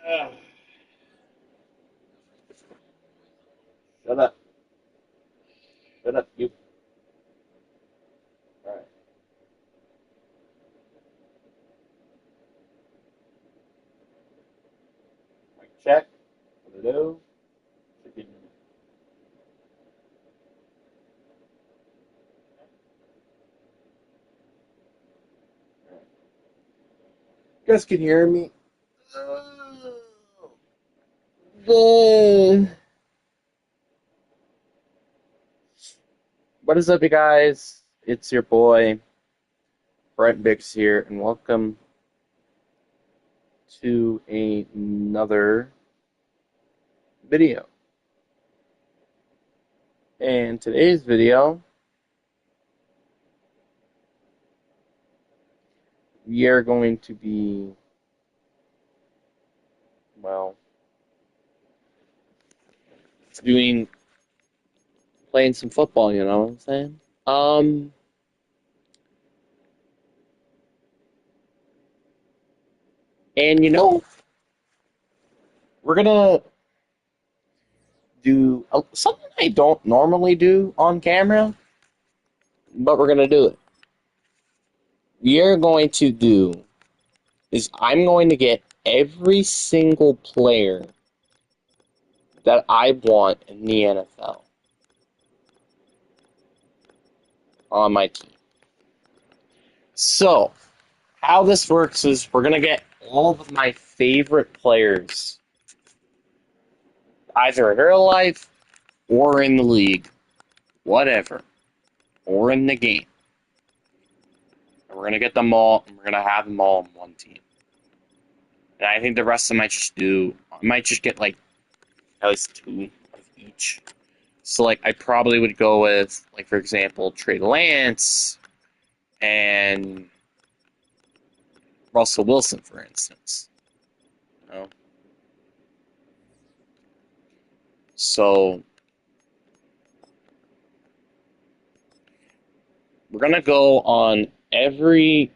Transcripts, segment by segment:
Uh, shut up. Shut up, you. Alright. Mic check. Hello. Chicken. Alright. You guys can hear me? Uh, What is up, you guys? It's your boy, Brent Bix here, and welcome to another video. And today's video, we are going to be, well, playing some football, you know what I'm saying? And we're gonna do something I don't normally do on camera, but we're gonna do it. We are going to do is I'm going to get every single player that I want in the NFL on my team. So, how this works is we're going to get all of my favorite players, either in real life or in the league, whatever, or in the game. And we're going to get them all, and we're going to have them all on one team. And I think the rest of them I might just get like at least two of each. So, like, I probably would go with, like, for example, Trey Lance and Russell Wilson, for instance. You know? So, we're going to go on every...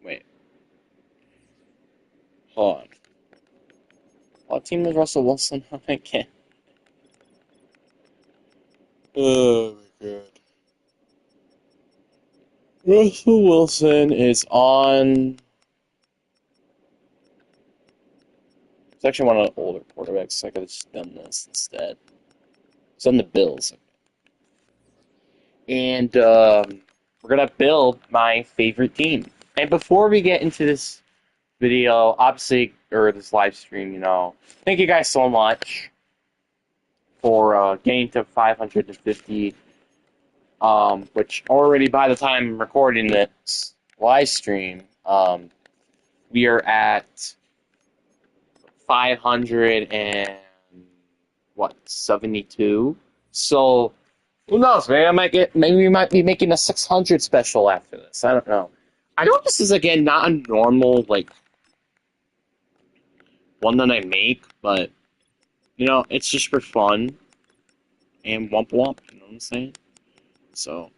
Wait. Hold on. What team is Russell Wilson on again? Oh, my God. Russell Wilson is on... It's actually one of the older quarterbacks, so I could have just done this instead. It's on the Bills. And we're going to build my favorite team. And before we get into this video, obviously, or this live stream, thank you guys so much for getting to 550, which already by the time I'm recording this live stream, we are at 500 and, 72? So, who knows, maybe we might be making a 600 special after this, I don't know. I know this is, again, not a normal, one that I make, but, it's just for fun, and womp womp, you know what I'm saying? So,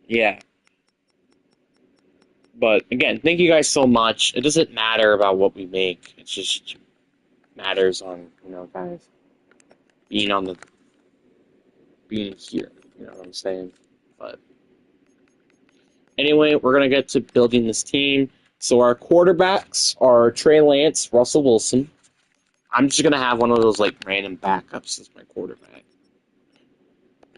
yeah. But, again, thank you guys so much. It doesn't matter about what we make, it just matters on, guys, being here, you know what I'm saying? But, anyway, we're going to get to building this team. So our quarterbacks are Trey Lance, Russell Wilson. I'm just going to have one of those, random backups as my quarterback.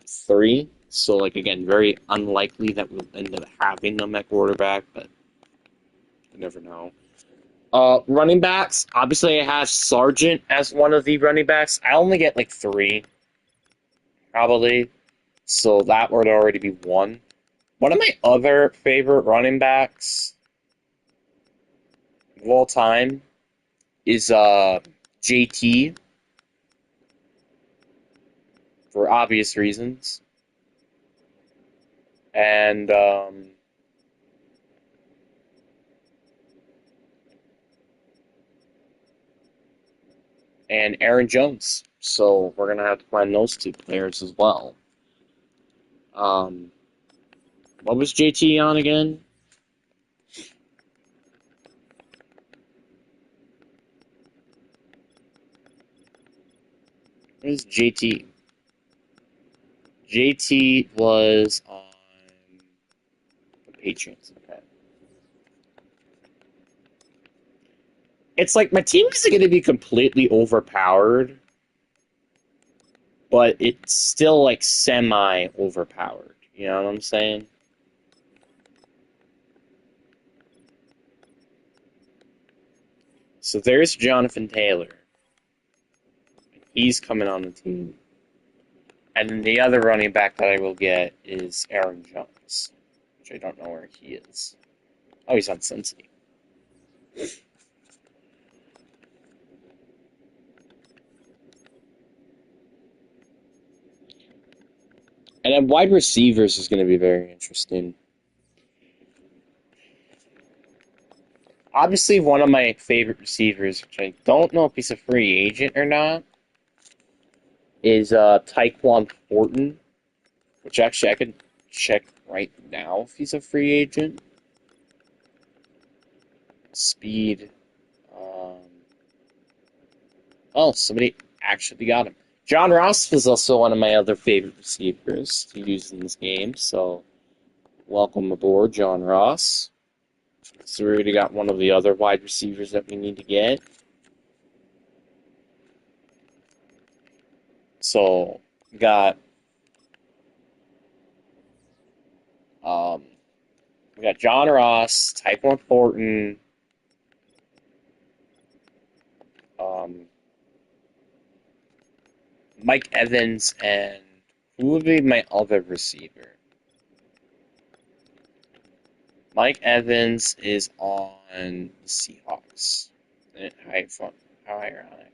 3. So, again, very unlikely that we'll end up having them at quarterback, but you never know. Running backs, obviously I have Sargent as one of the running backs. I only get, 3, probably. So that would already be 1. One of my other favorite running backs of all time is JT, for obvious reasons. And Aaron Jones. So we're gonna have to find those 2 players as well. What was JT on again? Where's JT? JT was on the Patriots. Okay. It's like my team is going to be completely overpowered, but it's still like semi overpowered. You know what I'm saying? So there's Jonathan Taylor. He's coming on the team. And then the other running back that I will get is Aaron Jones, which I don't know where he is. Oh, he's on Cincy. And then wide receivers is going to be very interesting. Obviously, one of my favorite receivers, which I don't know if he's a free agent or not, is Tyquan Thornton, which actually I could check right now if he's a free agent. Speed. Oh, somebody actually got him. John Ross was also one of my other favorite receivers to use in this game, so welcome aboard, John Ross. So we already got one of the other wide receivers that we need to get. So we got John Ross, Tyquan Thornton, um, Mike Evans, and who would be my other receiver? Mike Evans is on the Seahawks. How ironic.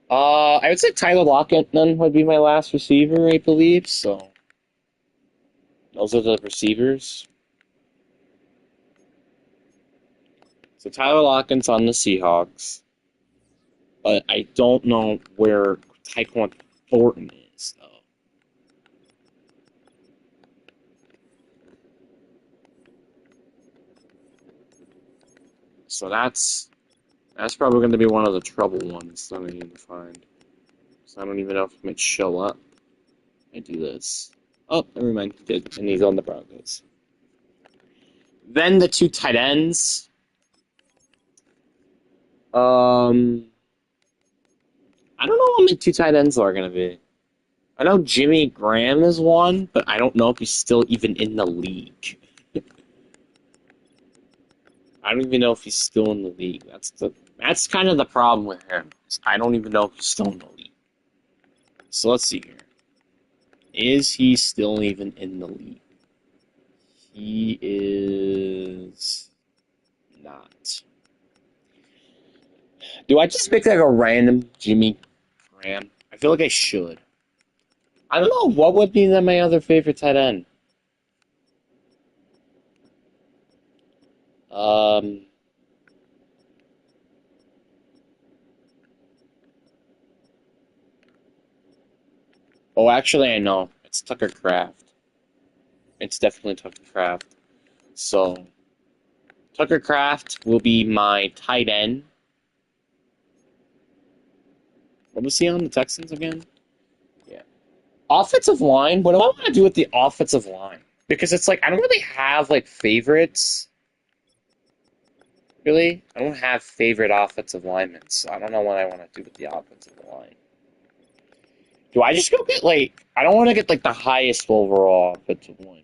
I would say Tyler Lockett then would be my last receiver, I believe. So those are the receivers. So Tyler Lockett's on the Seahawks, but I don't know where Tyquan Thornton is though. So that's probably going to be one of the trouble ones that I need to find. So I don't even know if it might show up. I do this. Oh, never mind. He did, and he's on the Broncos. Then the two tight ends. I don't know what my two tight ends are going to be. I know Jimmy Graham is one, but I don't know if he's still even in the league. I don't even know if he's still in the league. That's kind of the problem with him. I don't even know if he's still in the league. So let's see here. Is he still even in the league? He is not. Do I just pick like a random Jimmy Graham? I feel like I should. I don't know. What would be my other favorite tight end? Um, oh, actually, I know. It's Tucker Kraft. It's definitely Tucker Kraft. So, Tucker Kraft will be my tight end. What was he on the Texans again? Yeah. Offensive line. What do I want to do with the offensive line? Because it's like I don't really have like favorites. Really, I don't have favorite offensive linemen, so I don't know what I want to do with the offensive line. Do I just go get like I don't want to get like the highest overall offensive lineman.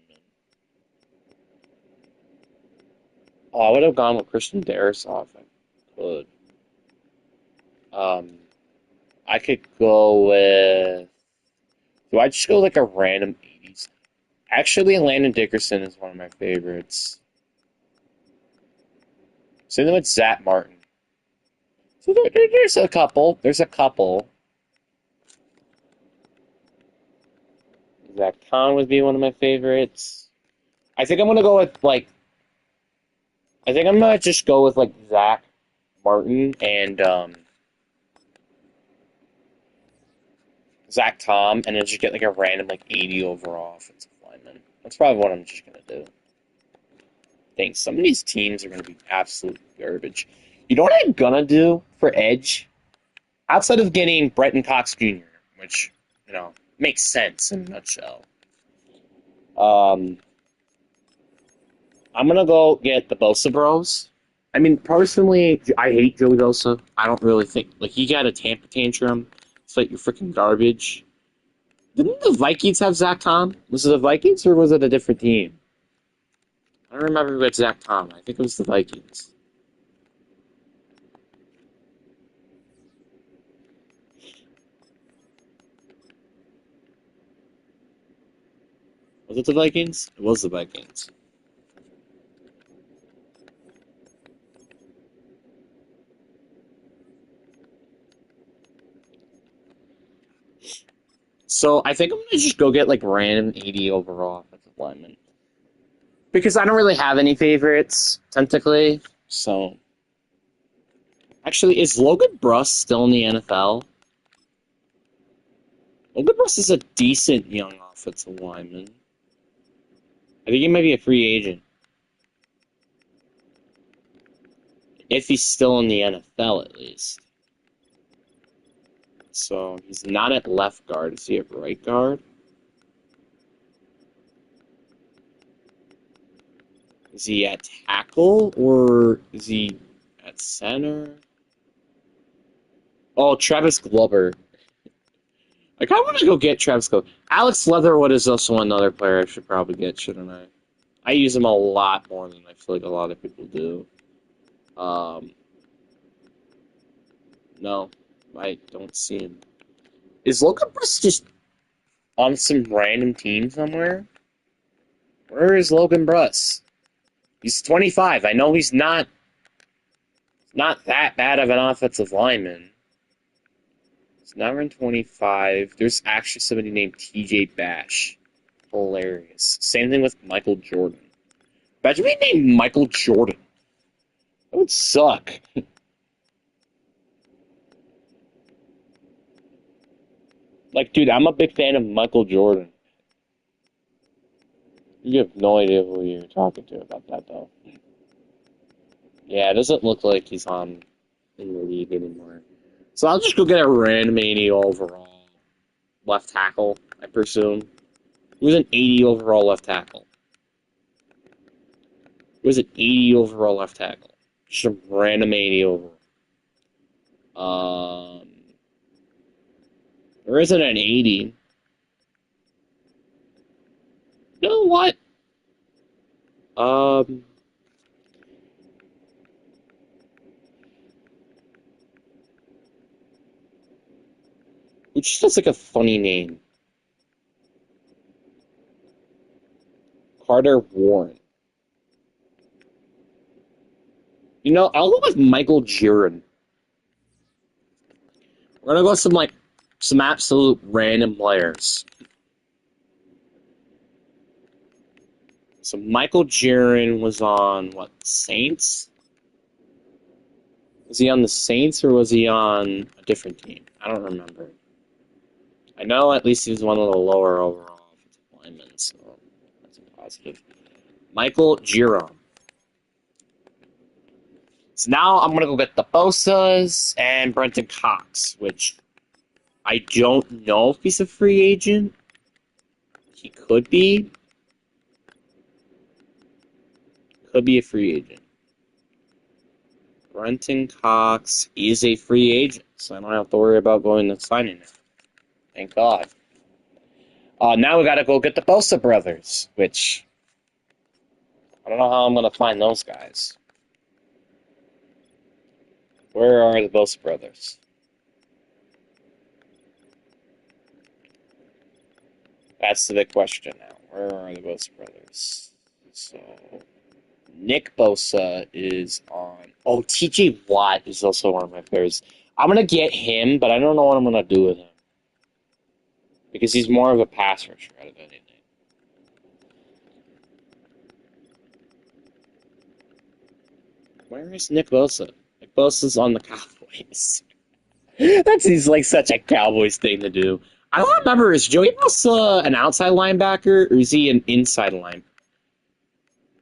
Oh, I would have gone with Christian Darrisaw if I could. Um, I could go with. Do I just go like a random 80s? Actually, Landon Dickerson is one of my favorites. Same with Zach Martin. So there's a couple. There's a couple. Zach Khan would be one of my favorites. I think I'm gonna go with like. I think I'm gonna just go with like Zach Martin and Zach Tom, and then just get like a random like 80 overall offensive lineman. That's probably what I'm just gonna do. Dang, some of these teams are gonna be absolute garbage. You know what I'm gonna do for Edge? Outside of getting Bretton Cox Jr., which, makes sense in a nutshell. I'm gonna go get the Bosa Bros. I mean, personally, I hate Joey Bosa. I don't really think he got a Tampa tantrum. It's like you're freaking garbage. Didn't the Vikings have Zach Tom? Was it the Vikings or was it a different team? I don't remember who had Zach Tom. I think it was the Vikings. Was it the Vikings? It was the Vikings. So I think I'm gonna just go get random 80 overall offensive linemen because I don't really have any favorites technically. So actually, is Logan Bruss still in the NFL? Logan Bruss is a decent young offensive lineman. I think he might be a free agent if he's still in the NFL at least. So he's not at left guard. Is he at right guard? Is he at tackle or is he at center? Oh, Travis Glover. I kind of want to go get Travis Glover. Alex Leatherwood is also another player I should probably get, shouldn't I? I use him a lot more than I feel like a lot of people do. No, I don't see him. Is Logan Bruss just on some random team somewhere? Where is Logan Bruss? He's 25. I know he's not that bad of an offensive lineman. He's never in 25. There's actually somebody named TJ Bash. Hilarious. Same thing with Michael Jordan. Imagine being named Michael Jordan. That would suck. Dude, I'm a big fan of Michael Jordan. You have no idea who you're talking to about that, though. Yeah, it doesn't look like he's in the league anymore. So I'll just go get a random 80 overall left tackle, I presume. Who's an 80 overall left tackle? Who's an 80 overall left tackle? Just a random 80 overall. There isn't an 80. You know what? Which just like a funny name. Carter Warren. I'll go with Michael Jiren. We're gonna go with some absolute random players. So Michael Jiren was on Saints? Was he on the Saints or was he on a different team? I don't remember. I know at least he was one of the lower overall offensive linemen, so that's a positive. Michael Jiren. So now I'm going to go get the Bosas and Brenton Cox, which I don't know if he's a free agent. He could be. Could be a free agent. Brenton Cox is a free agent, so I don't have to worry about going and signing it. Thank God. Now we got to go get the Bosa brothers, which I don't know how I'm going to find those guys. Where are the Bosa brothers? That's the big question now. Where are the Bosa brothers? So, Nick Bosa is on. Oh, TJ Watt is also one of my players. I'm going to get him, but I don't know what I'm going to do with him. Because he's more of a pass rusher out of anything. Where is Nick Bosa? Nick Bosa's on the Cowboys. That seems like such a Cowboys thing to do. I don't remember, is Joey Bosa an outside linebacker, or is he an inside linebacker?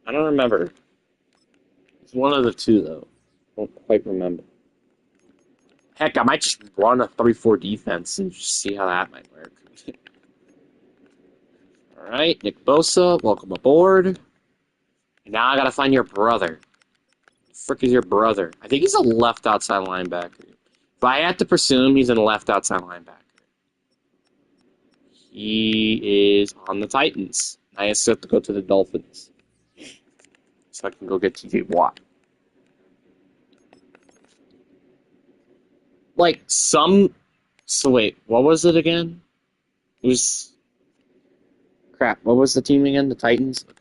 I don't remember. It's one of the two, though. I don't quite remember. Heck, I might just run a 3-4 defense and just see how that might work. All right, Nick Bosa, welcome aboard. Now I gotta find your brother. The frick is your brother? I think he's a left outside linebacker. If I had to presume, he's a left outside linebacker. He is on the Titans. I just have to go to the Dolphins. So I can go get TJ Watt. Like, some... So wait, what was it again? It was... Crap, what was the team again? The Titans? Okay.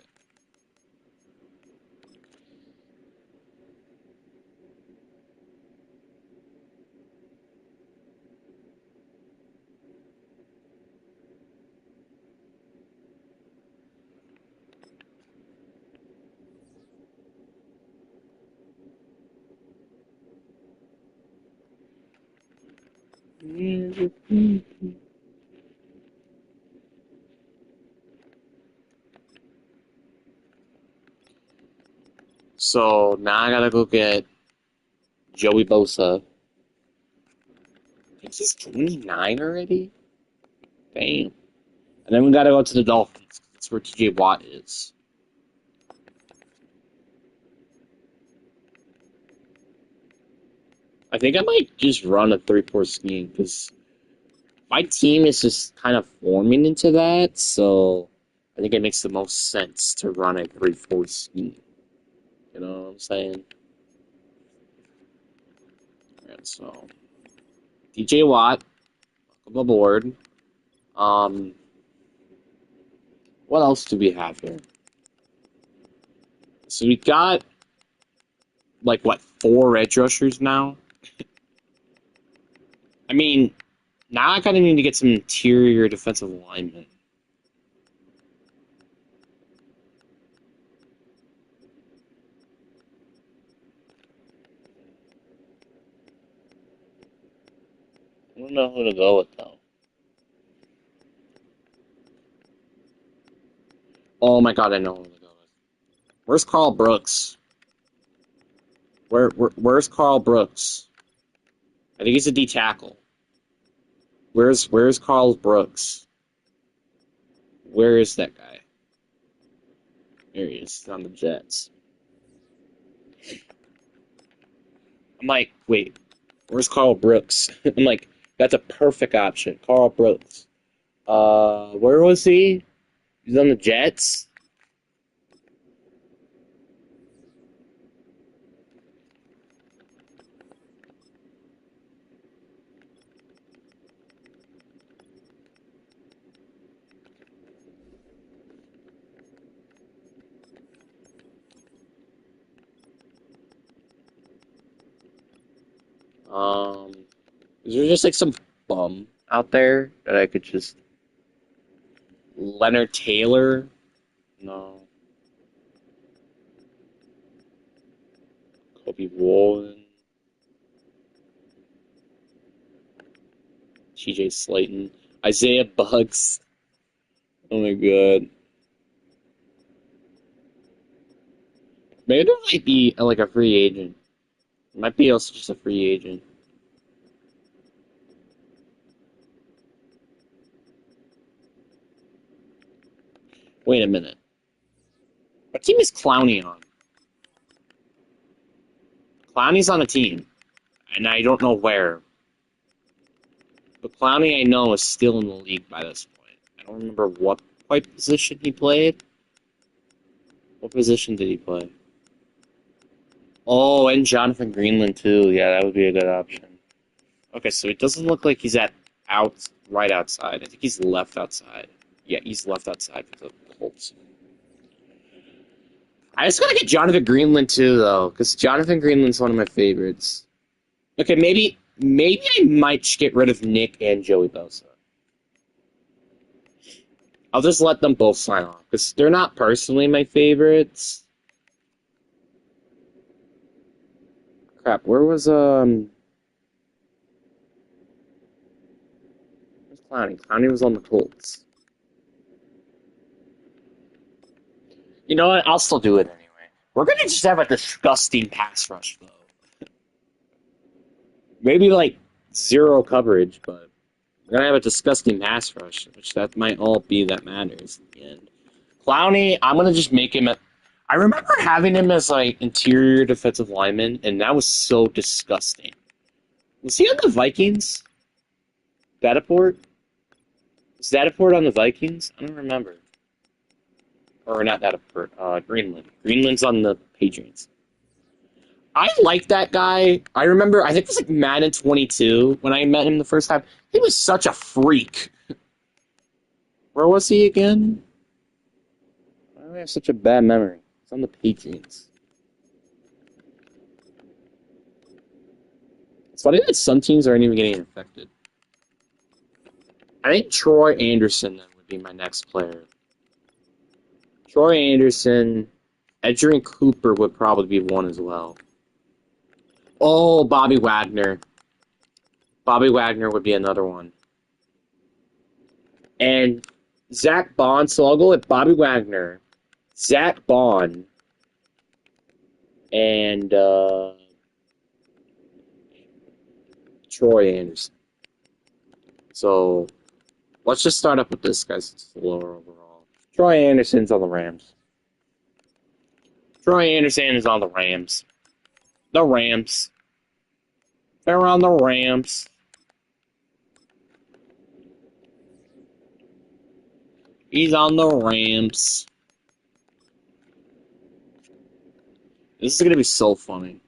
So now I gotta go get Joey Bosa. I think he's 29 already? Damn. And then we gotta go to the Dolphins. That's where TJ Watt is. I think I might just run a 3-4 scheme because my team is just kind of forming into that, so I think it makes the most sense to run a 3-4 scheme. You know what I'm saying? Alright, so DJ Watt, welcome aboard. What else do we have here? So we got like what, 4 edge rushers now? I mean, now I kind of need to get some interior defensive linemen. I don't know who to go with though. Oh my god, I know who to go with. Where's Carl Brooks? Where's Carl Brooks? I think he's a D tackle. Where's Carl Brooks? Where is that guy? There he is, on the Jets. I'm like, wait, where's Carl Brooks? I'm like, that's a perfect option. Carl Brooks. Where was he? He's on the Jets? Is there just like some bum out there that I could just Leonard Taylor? No. Kobe Woolen. TJ Slayton. Isaiah Bugs. Oh my god. Maybe there might be like a free agent. It might be also just a free agent. Wait a minute. What team is Clowney on? Clowney's on a team, and I don't know where. But Clowney, I know, is still in the league by this point. I don't remember what position he played. What position did he play? Oh, and Jonathan Greenland too. Yeah, that would be a good option. Okay, so it doesn't look like he's right outside. I think he's left outside. Yeah, he's left outside for the Colts. I just gotta get Jonathan Greenland too, though, because Jonathan Greenland's one of my favorites. Okay, maybe I might get rid of Nick and Joey Bosa. I'll just let them both sign off because they're not personally my favorites. Crap, where's Clowney? Clowney was on the Colts. You know what? I'll still do it anyway. We're gonna just have a disgusting pass rush though. Maybe like zero coverage, but we're gonna have a disgusting pass rush, which that might all be that matters in the end. Clowney, I'm gonna just make him. I remember having him as like interior defensive lineman, and that was so disgusting. Was he on the Vikings? Dataport? Was Dataport on the Vikings? I don't remember. Or not Dataport. Greenland. Greenland's on the Patriots. I like that guy. I remember. I think it was like Madden 22 when I met him the first time. He was such a freak. Where was he again? Why do I have such a bad memory? It's on the Patriots. It's funny that some teams aren't even getting affected. I think Troy Anderson then would be my next player. Troy Anderson, Edgerrin Cooper would probably be one as well. Oh, Bobby Wagner. Bobby Wagner would be another one. And Zach Bond, so I'll go with Bobby Wagner, Zach Bond, and Troy Anderson. So let's just start up with this guy since it's lower overall. Troy Anderson's on the Rams. Troy Anderson is on the Rams. The Rams. They're on the Rams. He's on the Rams. This is going to be so funny.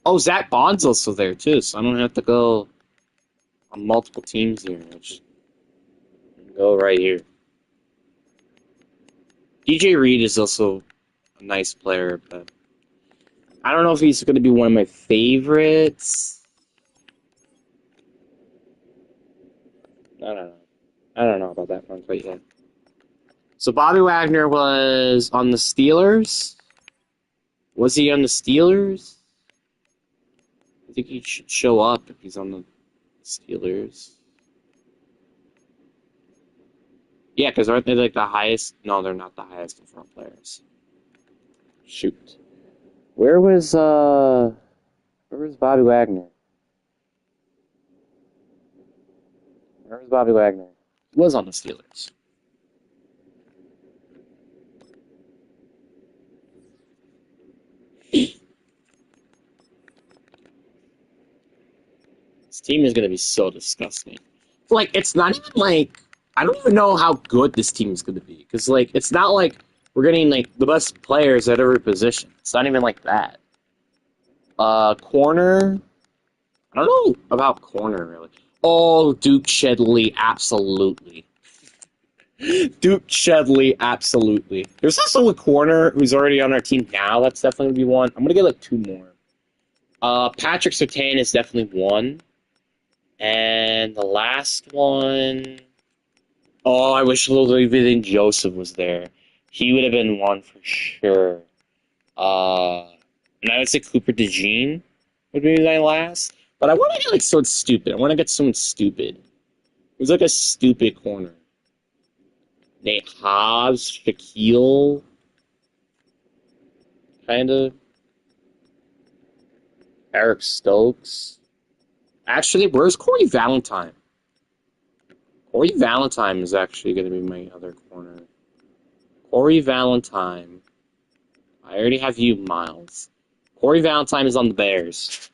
Oh, Zach Bond's also there, too, so I don't have to go on multiple teams here. I just go right here. DJ Reed is also a nice player, but I don't know if he's going to be one of my favorites. I don't know. I don't know about that one quite yet. So Bobby Wagner was on the Steelers. Was he on the Steelers? I think he should show up if he's on the Steelers. Yeah, because aren't they like the highest? No, they're not the highest overall players. Shoot. Where was Bobby Wagner? Where was Bobby Wagner? He was on the Steelers. This team is going to be so disgusting. Like, it's not even like... I don't even know how good this team is going to be. Because, like, it's not like we're getting, like, the best players at every position. It's not even like that. Corner... I don't know about corner, really. Oh, Duke Shedley, absolutely. Duke Shedley, absolutely. There's also a corner who's already on our team now. That's definitely going to be one. I'm going to get, like, two more. Patrick Surtain is definitely one. And the last one... Oh, I wish David Joseph was there. He would have been one for sure. And I would say Cooper DeJean would be my last. But I want to get like someone stupid. I want to get someone stupid. Who's like a stupid corner. Nate Hobbs, Shaquille. Kind of. Eric Stokes. Actually, where's Corey Valentine? Corey Valentine is actually going to be my other corner. Corey Valentine. I already have you, Miles. Corey Valentine is on the Bears.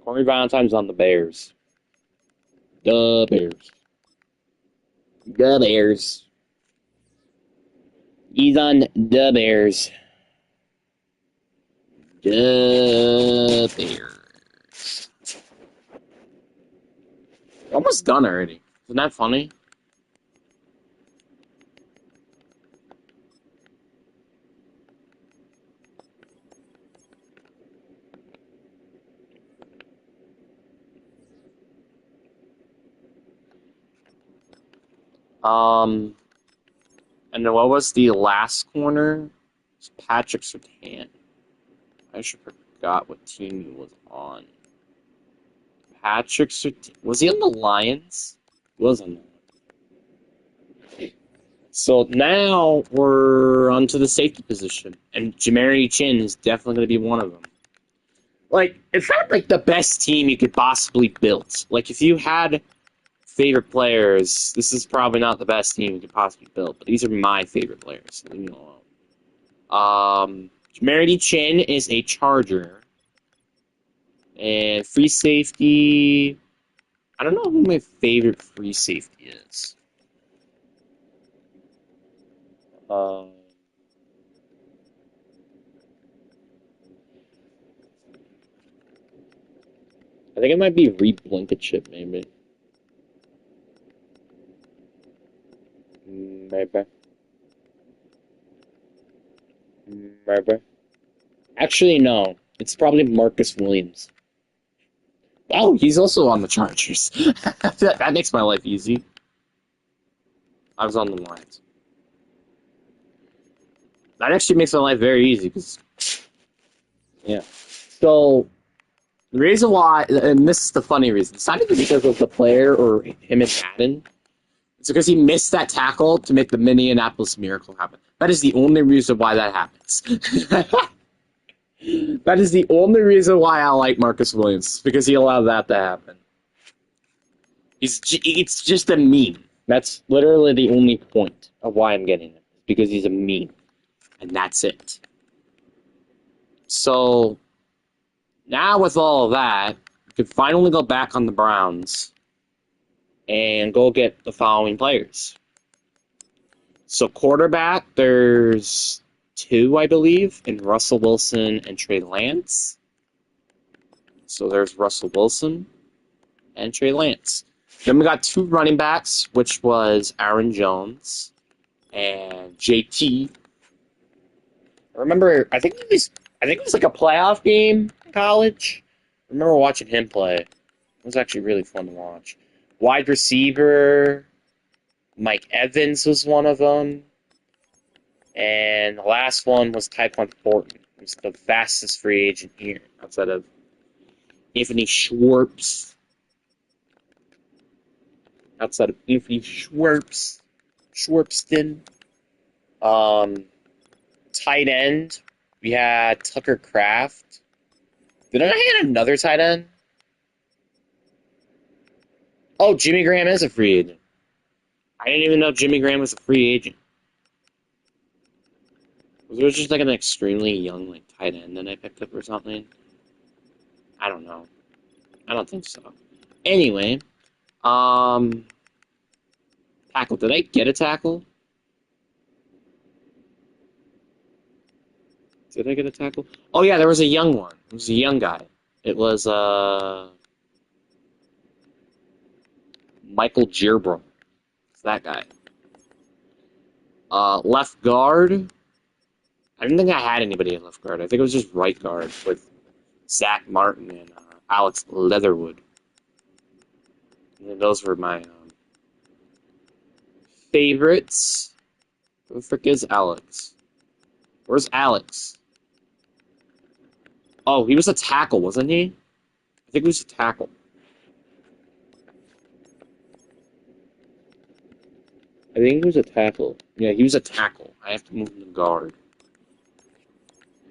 Corey Valentine's on the Bears. The Bears. The Bears. He's on the Bears. The Bears. Almost done already. Isn't that funny? And then what was the last corner? It's Patrick Surtain. I should have forgot what team he was on. Patrick Surtain. Was he on the Lions? He was on the Lions. So now we're onto the safety position, and Jamari Chin is definitely going to be one of them. Like, it's not like the best team you could possibly build. Like, if you had favorite players, this is probably not the best team you could possibly build, but these are my favorite players. So leave me alone. Jamari Chin is a Charger, and free safety. I don't know who my favorite free safety is. Um, I think it might be Reed Blankenship, maybe. Maybe. Maybe. Actually, no. It's probably Marcus Williams. Oh, he's also on the Chargers. That makes my life easy. I was on the Lions. That actually makes my life very easy because, yeah. So the reason why, and this is the funny reason, it's not even because of the player or him in Madden. It's because he missed that tackle to make the Minneapolis Miracle happen. That is the only reason why that happens. That is the only reason why I like Marcus Williams, because he allowed that to happen. It's just a meme. That's literally the only point of why I'm getting him, because he's a meme, and that's it. So now with all of that, we could finally go back on the Browns and go get the following players. So quarterback, there's two, I believe, in Russell Wilson and Trey Lance. So there's Russell Wilson and Trey Lance. Then we got two running backs, which was Aaron Jones and JT. I remember, I think it was like a playoff game in college. I remember watching him play. It was actually really fun to watch. Wide receiver, Mike Evans was one of them. And the last one was Tyquan Thornton. He was the fastest free agent here outside of Anthony Schwartz. Outside of Anthony Schwartzton. Tight end, we had Tucker Kraft. Did I get another tight end? Oh, Jimmy Graham is a free agent. I didn't even know Jimmy Graham was a free agent. Was there just like an extremely young like tight end that I picked up or something? I don't know. I don't think so. Anyway, tackle. Did I get a tackle? Did I get a tackle? Oh yeah, there was a young one. It was a young guy. It was Michael Gerbron. It's that guy. Left guard. I didn't think I had anybody at left guard. I think it was just right guard with Zach Martin and Alex Leatherwood. And those were my favorites. Who the frick is Alex? Where's Alex? Oh, he was a tackle, wasn't he? I think he was a tackle. I think he was a tackle. Yeah, he was a tackle. I have to move him to guard.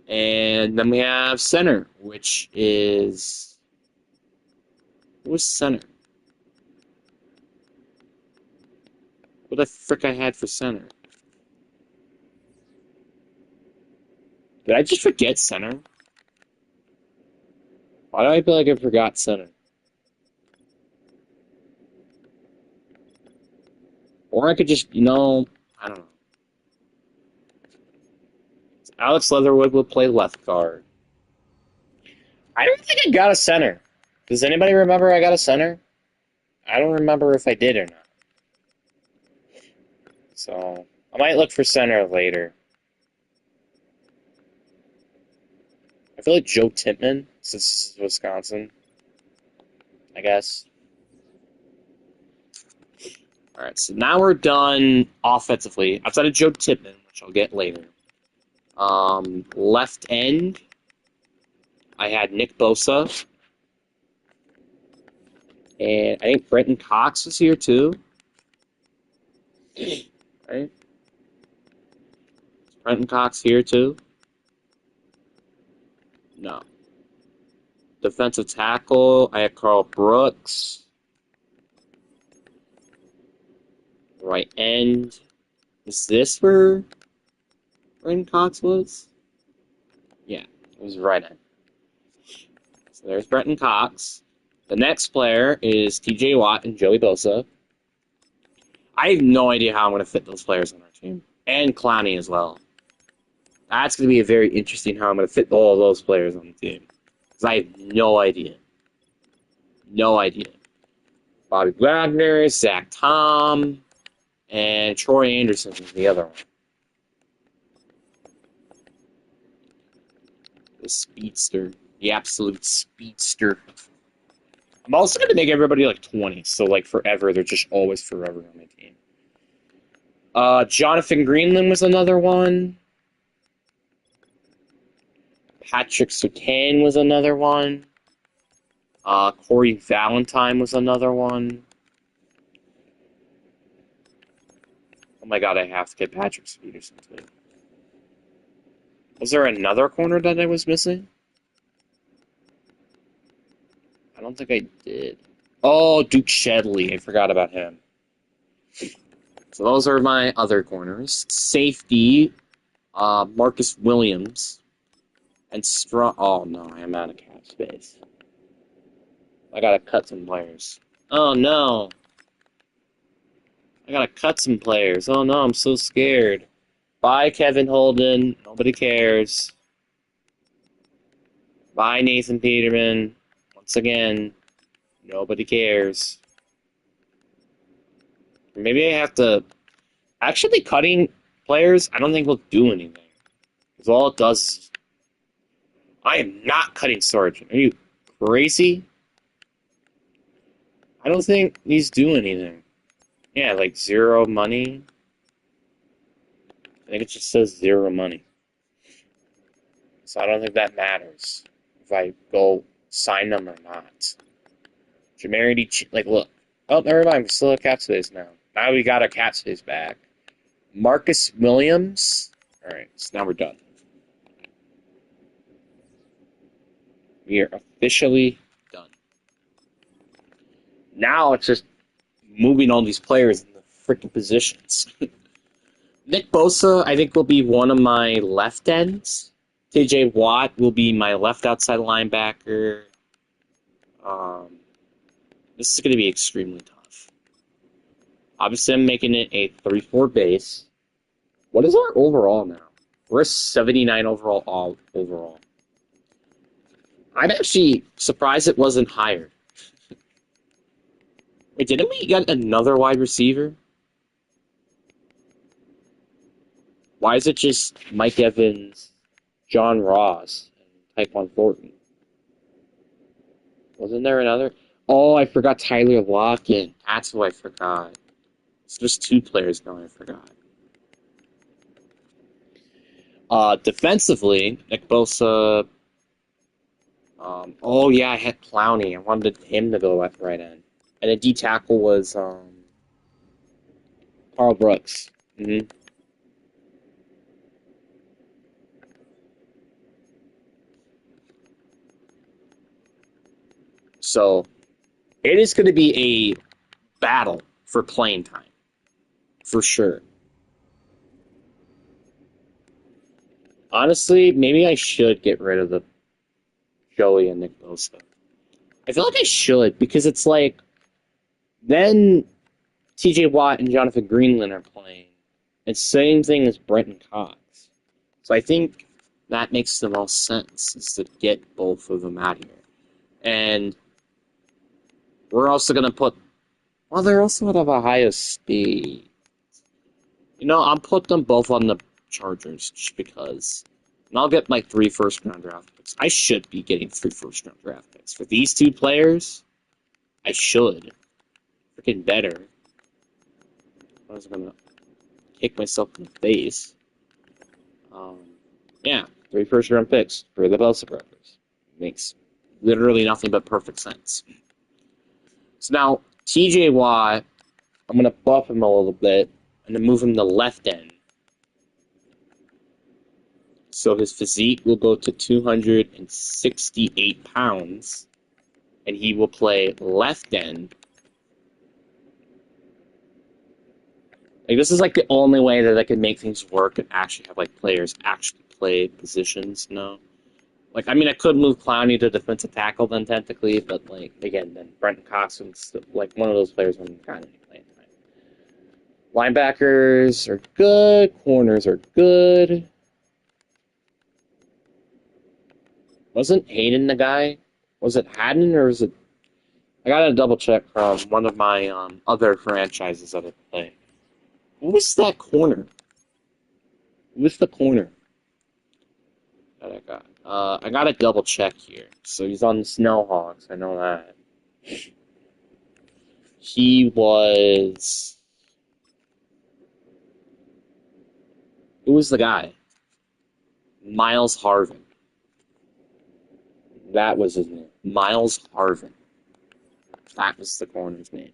And then we have center, which is... What was center? What the frick I had for center? Did I just forget center? Why do I feel like I forgot center? Or I could just, I don't know. Alex Leatherwood will play left guard. I don't think I got a center. Does anybody remember I got a center? I don't remember if I did or not. So, I might look for center later. I feel like Joe Tippmann, since this is Wisconsin. I guess. Alright, so now we're done offensively. Outside of Joe Tippmann, which I'll get later. Left end, I had Nick Bosa. And I think Brenton Cox was here too. Right? Brenton Cox here too? No. Defensive tackle, I have Carl Brooks. Right end. Is this where Brenton Cox was? Yeah, it was right end. So there's Brenton Cox. The next player is TJ Watt and Joey Bosa. I have no idea how I'm going to fit those players on our team. And Clowney as well. That's going to be a very interesting how I'm going to fit all of those players on the team. Because I have no idea. No idea. Bobby Wagner, Zach Tom, and Troy Anderson is the other one. The speedster. The absolute speedster. I'm also going to make everybody like 20. So like forever. They're just always forever on my team. Jonathan Greenland was another one. Patrick Surtain was another one. Corey Valentine was another one. Oh my god, I have to get Patrick Peterson too. Was there another corner that I was missing? I don't think I did. Oh, Duke Shedley. I forgot about him. So those are my other corners. Safety, Marcus Williams. And Strong. Oh no, I am out of cap space. I gotta cut some players. Oh no. I gotta cut some players. Oh no, I'm so scared. Bye, Kevin Holden. Nobody cares. Bye, Nathan Peterman. Once again, nobody cares. Maybe I have to... Actually, cutting players, I don't think will do anything. Because all it does is... I am not cutting Sargent. Are you crazy? I don't think these do anything. Yeah, like 0 money. I think it just says 0 money. So I don't think that matters. If I go sign them or not. Jamarity, like, look. Oh, never mind. We still have cap space now. Now we got our cap space back. Marcus Williams. Alright, so now we're done. We are officially done. Now it's just moving all these players in the freaking positions. Nick Bosa, I think, will be one of my left ends. TJ Watt will be my left outside linebacker. This is going to be extremely tough. Obviously, I'm making it a 3-4 base. What is our overall now? We're a 79 overall. I'm actually surprised it wasn't higher. Wait, didn't we get another wide receiver? Why is it just Mike Evans, John Ross, and Tyquan Thornton? Wasn't there another? Oh, I forgot Tyler Lockett. That's what I forgot. It's just 2 players now I forgot. Defensively, Nick Bosa. Oh yeah, I had Clowney. I wanted him to go left right end. And a D tackle was Carl Brooks. So it is going to be a battle for playing time, for sure. Honestly, maybe I should get rid of the Joey and Nick Bosa. I feel like I should, because it's like, then TJ Watt and Jonathan Greenland are playing. And same thing as Brenton Cox. So I think that makes the most sense, is to get both of them out of here. And we're also going to put, well, they're also out of Ohio State. You know, I'll put them both on the Chargers just because. And I'll get my 3 first-round draft picks. I should be getting 3 first-round draft picks. For these 2 players, I should. Freaking better. I was going to kick myself in the face. Yeah, 3 first-round picks for the Bosa brothers. Makes literally nothing but perfect sense. So now, TJ Watt, I'm going to buff him a little bit. I'm going to move him to left end. So his physique will go to 268 pounds, and he will play left end. Like, this is like the only way that I could make things work and actually have like players actually play positions, you know? Like, I mean, I could move Clowney to defensive tackle then technically, but like again, then Brenton Cox would like one of those players wouldn't kind of be playing time. Linebackers are good, corners are good. Wasn't Hayden the guy? Was it Haddon or was it? I gotta double check from one of my other franchises that I play. Who was that corner? Who was the corner that I got? I gotta double check here. So he's on the Snowhawks. I know that. He was. Who was the guy? Miles Harvin. That was his name. Miles Harvin. That was the corner's name.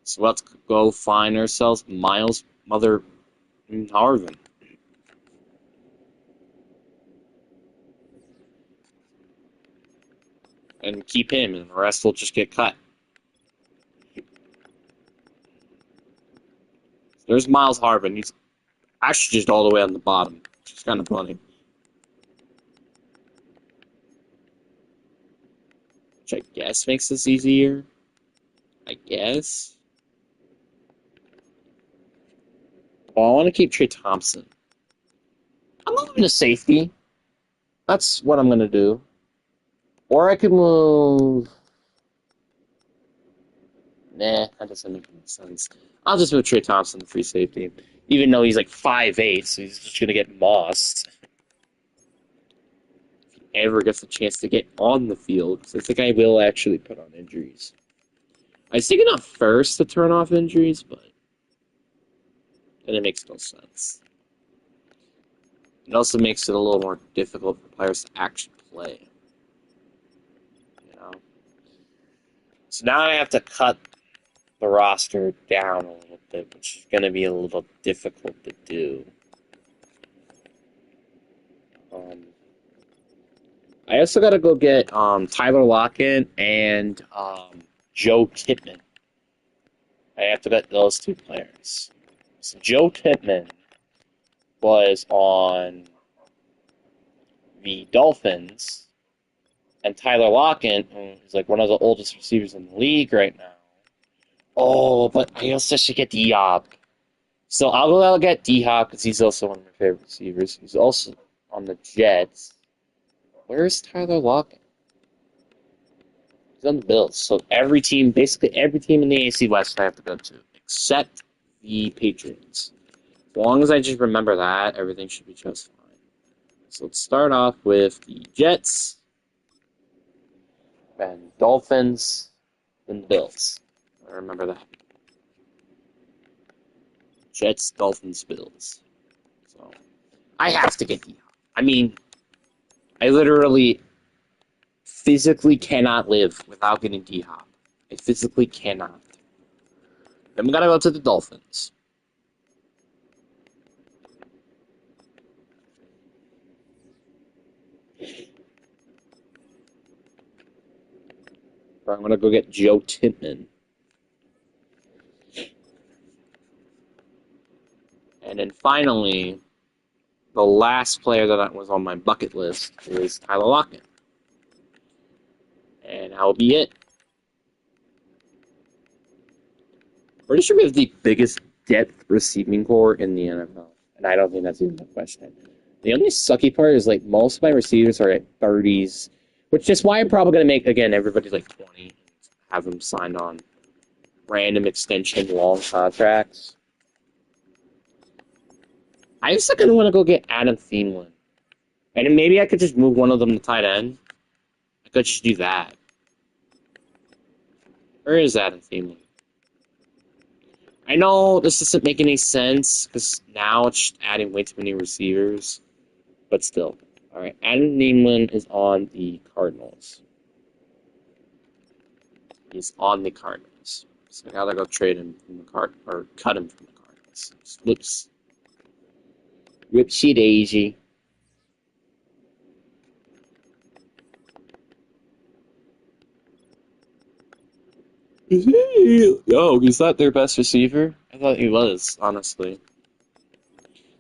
So let's go find ourselves Miles Mother Harvin. And keep him, and the rest will just get cut. There's Miles Harvin. He's actually just all the way on the bottom. It's kind of funny. Which I guess makes this easier. I guess. Well, I want to keep Trey Thompson. I'm moving to safety. That's what I'm going to do. Or I could move... Nah, that doesn't make any sense. I'll just move Trey Thompson to free safety. Even though he's like 5'8", so he's just going to get mossed. If he ever gets a chance to get on the field, because I think I will actually put on injuries. I was thinking of first to turn off injuries, but then it makes no sense. It also makes it a little more difficult for players to actually play. You know? So now I have to cut the roster down a little bit, which is going to be a little difficult to do. I also got to go get Tyler Lockett and Joe Tippmann. I have to get those two players. So Joe Tippmann was on the Dolphins, and Tyler Lockett, who's like one of the oldest receivers in the league right now. Oh, but I also should get D-Hop. So I'll get D-Hop because he's also one of my favorite receivers. He's also on the Jets. Where's Tyler Lockett? He's on the Bills. So basically every team in the AFC West I have to go to, except the Patriots. As long as I just remember that, everything should be just fine. So let's start off with the Jets, and Dolphins, and Bills. I remember that. Jets, Dolphins, Bills. So I have to get D-Hop. I mean, I literally physically cannot live without getting D-Hop. I physically cannot. Then we gotta go to the Dolphins. I'm gonna go get Joe Tippmann. And then finally, the last player that was on my bucket list is Tyler Lockett. And that'll be it. Pretty sure we have the biggest depth receiving core in the NFL. And I don't think that's even a question. The only sucky part is like most of my receivers are at 30s, which is why I'm probably going to make, again, everybody like 20, have them signed on random extension long contracts. I just going to want to go get Adam Thielen. And maybe I could just move one of them to tight end. I could just do that. Where is Adam Thielen? I know this doesn't make any sense because now it's just adding way too many receivers. But still. Alright, Adam Thielen is on the Cardinals. He's on the Cardinals. So I gotta go trade him from the or cut him from the Cardinals. Oops. Whoopsie daisy. Yo, is that their best receiver? I thought he was, honestly.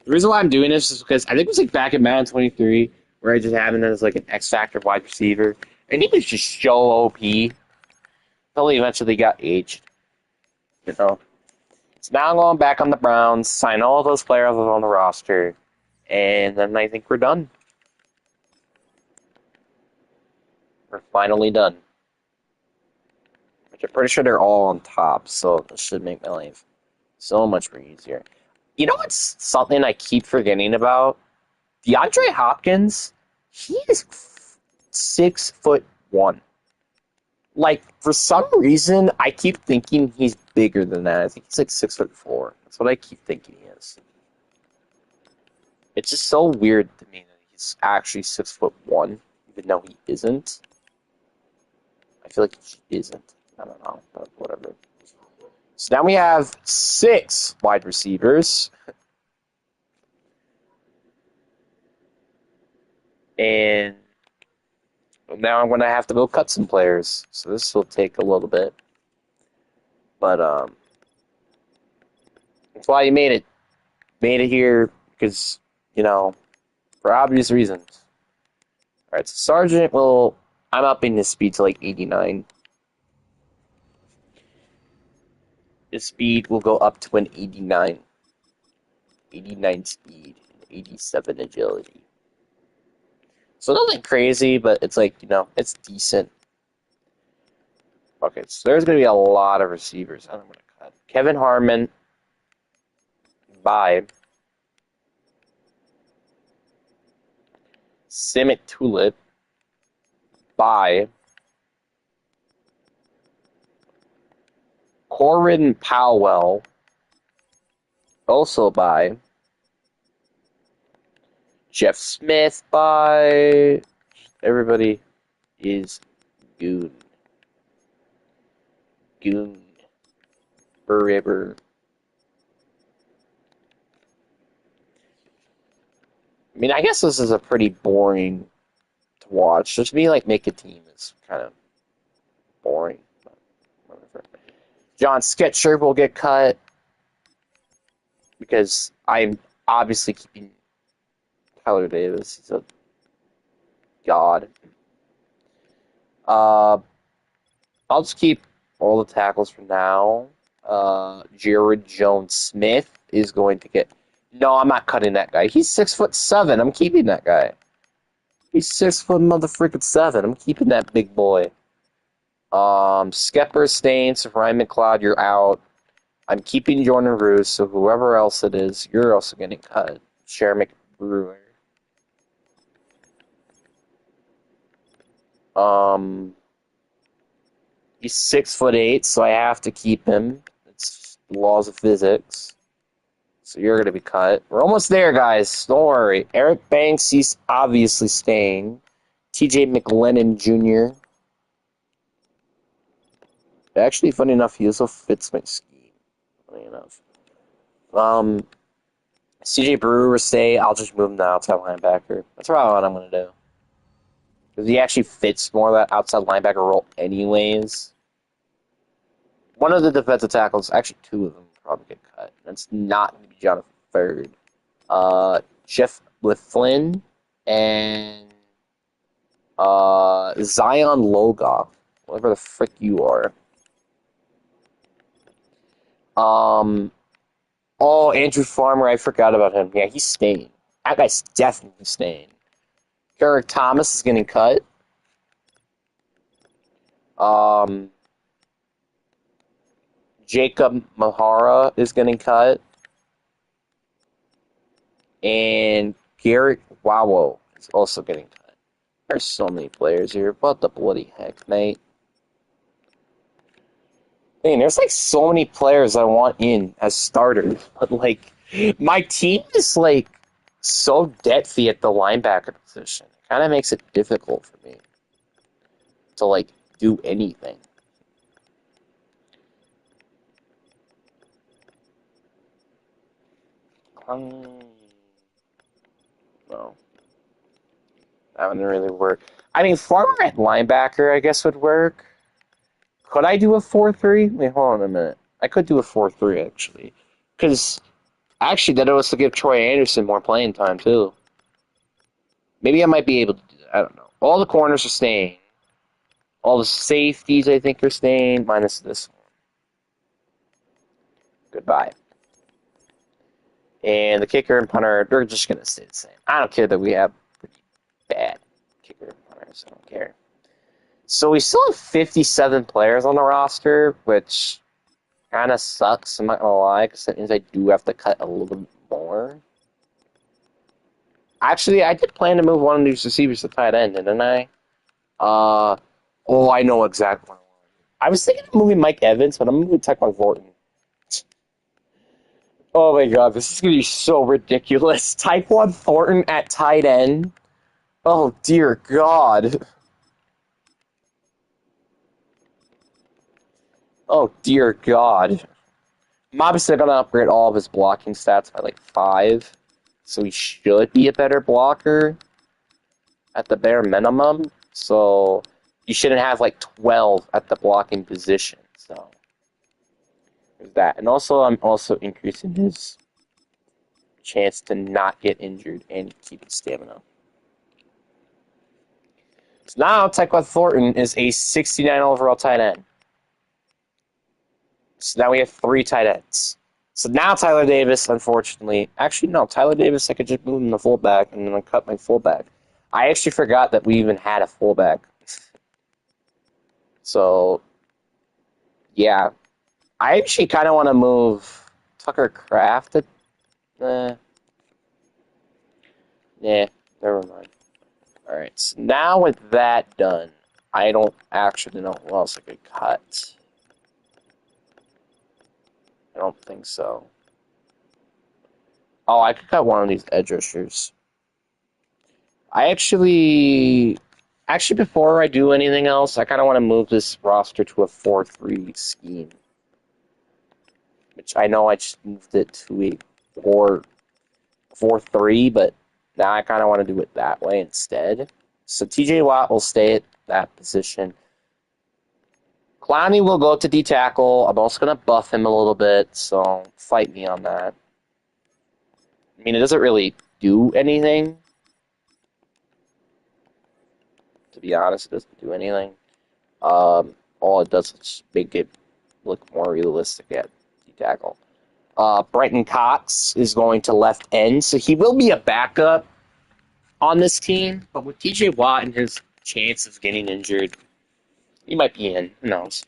The reason why I'm doing this is because I think it was like back in Madden 23 where I just had him as like an X Factor wide receiver. And he was just so OP until he eventually got aged. You know? So now I'm going back on the Browns, sign all those players on the roster, and then I think we're done. We're finally done. Which I'm pretty sure they're all on top, so this should make my life so much more easier. You know what's something I keep forgetting about? DeAndre Hopkins, he is 6'1". Like, for some reason, I keep thinking he's bigger than that. I think he's like 6'4". That's what I keep thinking he is. It's just so weird to me that he's actually 6'1", even though he isn't. I feel like he isn't. I don't know, but whatever. So now we have 6 wide receivers. And now I'm going to have to go cut some players. So this will take a little bit. But that's why you made it. Made it here because, for obvious reasons. All right, so Sergeant will... I'm upping his speed to like 89. His speed will go up to an 89. 89 speed and 87 agility. So nothing crazy, but it's like, it's decent. Okay, so there's going to be a lot of receivers I'm going to cut. Kevin Harmon, bye. Simit Tulip, bye. Corin Powell, also bye. Jeff Smith, bye. Everybody is goon. Goon. Forever. I mean, I guess this is a pretty boring to watch. Just me, make a team is kind of boring. But whatever. John Sketcher will get cut because I'm obviously keeping Tyler Davis. He's a god. I'll just keep all the tackles for now. Jared Jones-Smith is going to get... No, I'm not cutting that guy. He's 6'7". I'm keeping that guy. He's 6'7". I'm keeping that big boy. Skepper, Staines, Ryan McLeod, you're out. I'm keeping Jordan Roos, so whoever else it is, you're also getting cut. Sherman McBrewer. He's 6'8", so I have to keep him. It's laws of physics. So you're gonna be cut. We're almost there, guys. Don't worry. Eric Banks, he's obviously staying. TJ McLennan Jr. Actually, funny enough, he also fits my scheme. Funny enough. CJ Brewer will stay. I'll just move him to outside linebacker. That's probably what I'm gonna do. Because he actually fits more of that outside linebacker role anyways. One of the defensive tackles, actually two of them, probably get cut. That's not going to be Jonathan Third. Jeff Flynn and Zion Logoff, whatever the frick you are. Andrew Farmer, I forgot about him. Yeah, he's staying. That guy's definitely staying. Eric Thomas is getting cut. Jacob Mahara is getting cut. And Garrett Wawo is also getting cut. There's so many players here. What the bloody heck, mate? Man, there's so many players I want in as starters. But my team is so debt-free at the linebacker position. It kind of makes it difficult for me to do anything. No, that wouldn't really work. I mean, Farmer at linebacker, I guess, would work. Could I do a 4-3? Wait, hold on a minute. I could do a 4-3, actually. Because, actually, that was to give Troy Anderson more playing time, too. Maybe I might be able to do that. I don't know. All the corners are staying. All the safeties, I think, are staying, minus this one. Goodbye. And the kicker and punter, they're just going to stay the same. I don't care that we have pretty bad kicker and punters. I don't care. So we still have 57 players on the roster, which kind of sucks, I'm not going to lie, because that means I do have to cut a little bit more. Actually, I did plan to move one of these receivers to tight end, didn't I? I know exactly what I want. I was thinking of moving Mike Evans, but I'm moving Tyquan Thornton. Oh my god, this is going to be so ridiculous. Tyquan Thornton at tight end? Oh dear god. Oh dear god. I'm obviously going to upgrade all of his blocking stats by like 5. So he should be a better blocker at the bare minimum. So you shouldn't have like 12 at the blocking position. So there's that. And also, I'm also increasing his chance to not get injured and keep his stamina. So now Tyquan Thornton is a 69 overall tight end. So now we have 3 tight ends. So now Tyler Davis, unfortunately, actually no, Tyler Davis, I could just move him to fullback and then I cut my fullback. I actually forgot that we even had a fullback. So, yeah. I actually kind of want to move Tucker Kraft. Nah, never mind. Alright, so now with that done, I don't actually know who else I could cut. I don't think so. Oh, I could cut one of these edge rushers. Actually, before I do anything else, I kind of want to move this roster to a 4-3 scheme. Which I know I just moved it to a 4-3, but now I kind of want to do it that way instead. So TJ Watt will stay at that position. Clowney will go to D-tackle. I'm also going to buff him a little bit, so fight me on that. I mean, it doesn't really do anything. To be honest, it doesn't do anything. All it does is make it look more realistic at D-tackle. Brenton Cox is going to left end, so he will be a backup on this team, but with TJ Watt and his chance of getting injured, he might be in. Who knows?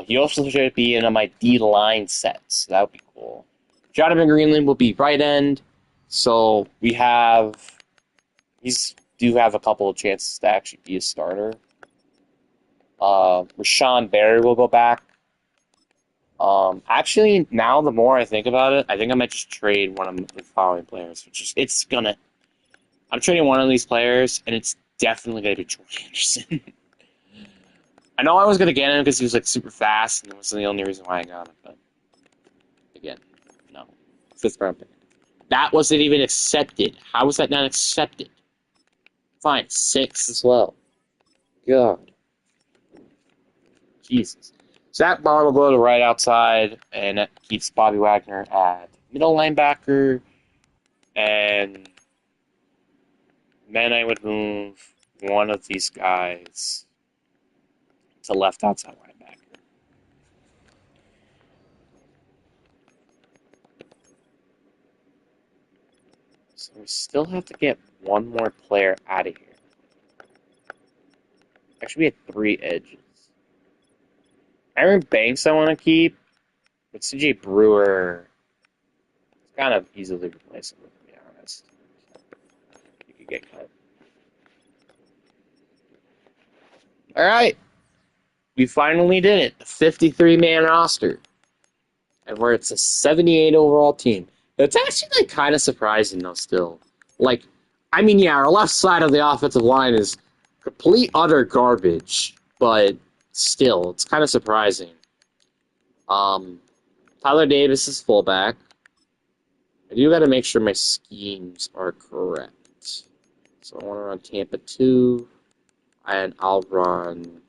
He also should be in on my D-line sets. So that would be cool. Jonathan Greenland will be right end, so we have... do have a couple of chances to actually be a starter. Rashawn Berry will go back. Actually, now the more I think about it, I think I might just trade one of the following players. I'm trading one of these players, and it's definitely going to be Troy Anderson. I know I was going to get him because he was like super fast, and it was the only reason why I got him. But again, no. 5th round pick. That wasn't even accepted. How was that not accepted? Fine, 6 as well. God. Jesus. Zach Bond will go to the right outside, and that keeps Bobby Wagner at middle linebacker. And then I would move one of these guys to left outside linebacker. So we still have to get one more player out of here. Actually, we had 3 edges. Aaron Banks I want to keep, but CJ Brewer is kind of easily replaceable, to be honest. You could get cut. All right. We finally did it. A 53-man roster. And where it's a 78 overall team. It's actually like kind of surprising, though, still. Like, I mean, yeah, our left side of the offensive line is complete, utter garbage. But still, it's kind of surprising. Tyler Davis is fullback. I do got to make sure my schemes are correct. So I want to run Tampa 2, and I'll run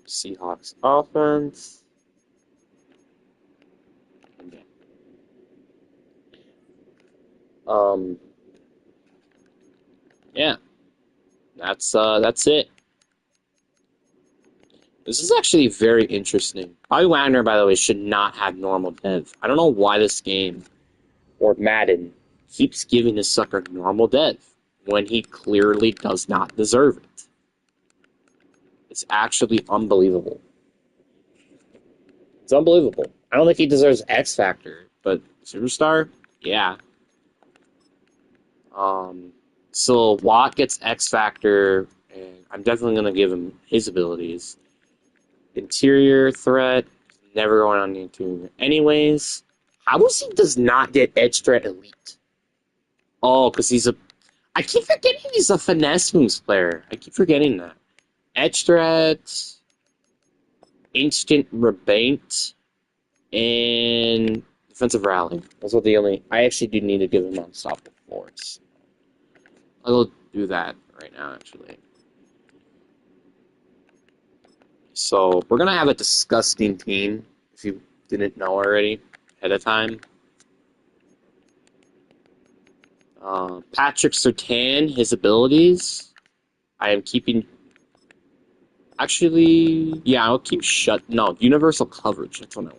Seahawks offense. Okay. Yeah, that's it. This is actually very interesting. Bobby Wagner, by the way, should not have normal dev. I don't know why this game, or Madden, keeps giving this sucker normal dev when he clearly does not deserve it. It's actually unbelievable. It's unbelievable. I don't think he deserves X Factor, but Superstar, yeah. Um, so Watt gets X Factor, and I'm definitely gonna give him his abilities. Interior threat, never going on the interior anyways. How does he does not get edge threat elite? Oh, because he's a. I keep forgetting he's a finesse moves player. I keep forgetting that. Edge threat, instant rebaint, and defensive rally. Those are the only. I actually do need to give him unstoppable force. I'll do that right now, actually. So we're gonna have a disgusting team. If you didn't know already ahead of time. Patrick Surtain, his abilities. I am keeping. Actually, yeah, I'll keep shut. No, universal coverage. That's what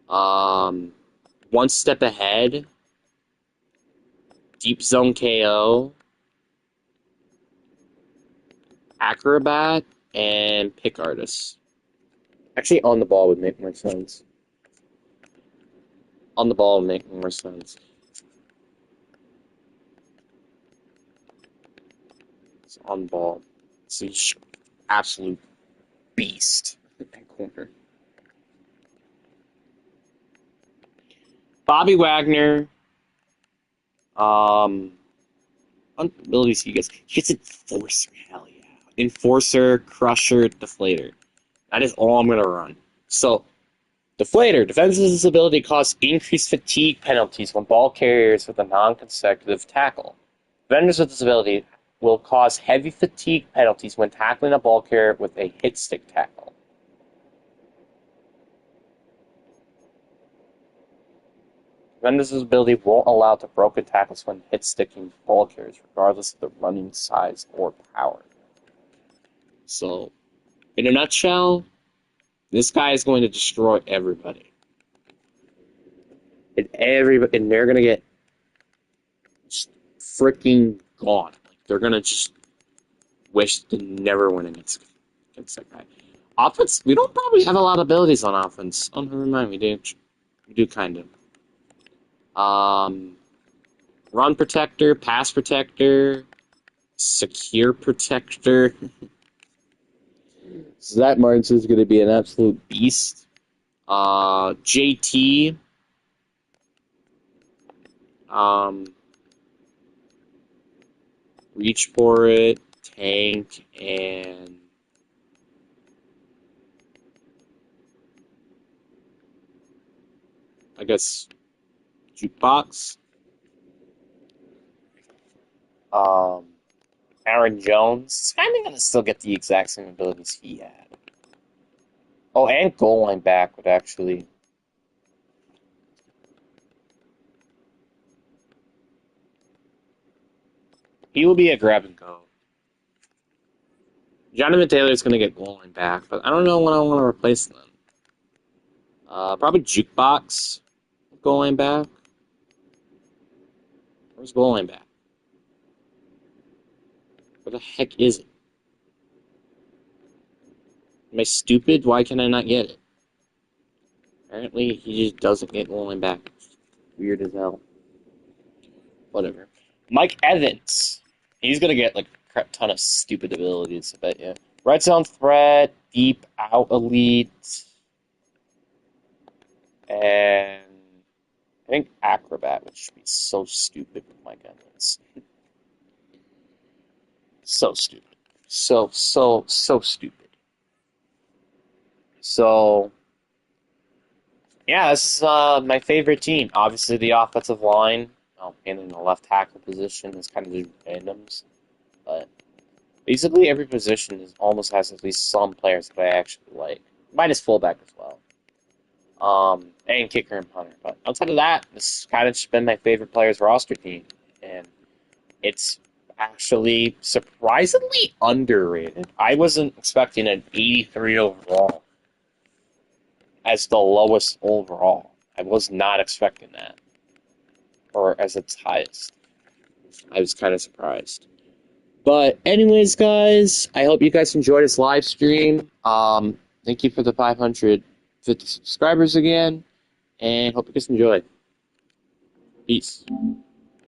I want. One step ahead. Deep zone KO. Acrobat and pick artist. Actually, on the ball would make more sense. On the ball would make more sense. It's on the ball. It's an absolute beast in that corner. Bobby Wagner. Abilities he gets. He gets Enforcer. Hell yeah. Enforcer, Crusher, Deflator. That is all I'm going to run. So, Deflator. Defense's ability causes increased fatigue penalties when ball carriers with a non-consecutive tackle. Defenders with this ability will cause heavy fatigue penalties when tackling a ball carrier with a hit stick tackle. Defenders' ability won't allow to broken tackles when hit sticking ball carriers, regardless of the running size or power. So, in a nutshell, this guy is going to destroy everybody. And they're going to get freaking gone. Like, they're going to just wish to never win against that guy. Offense, we don't probably have a lot of abilities on offense. Oh, never mind, we do. We do kind of. Run protector, pass protector, secure protector. So that Martins is going to be an absolute beast. JT. Reach for it, tank, and I guess jukebox. Aaron Jones is kind of going to still get the exact same abilities he had. Oh, and goal line back would actually. He will be a grab and go. Jonathan Taylor is going to get goal line back, but I don't know when I want to replace them. Probably jukebox goal line back. Where's goal line back? Where the heck is it? Am I stupid? Why can I not get it? Apparently, he just doesn't get goal line back. Weird as hell. Whatever. Mike Evans. He's going to get like a crap ton of stupid abilities, I bet you. Red zone threat, deep out elite, and I think acrobat, which should be so stupid with Mike Evans. So stupid. So stupid. So yeah, this is my favorite team. Obviously, the offensive line, and in the left tackle position is kind of just randoms, but basically every position is almost has at least some players that I actually like, minus fullback as well. And kicker and punter. But outside of that, this has kind of just been my favorite players roster team, and it's actually surprisingly underrated. I wasn't expecting an 83 overall as the lowest overall. I was not expecting that, or as its highest. I was kind of surprised. But anyways, guys, I hope you guys enjoyed this live stream. Thank you for the 550 subscribers again, and hope you guys enjoy. Peace.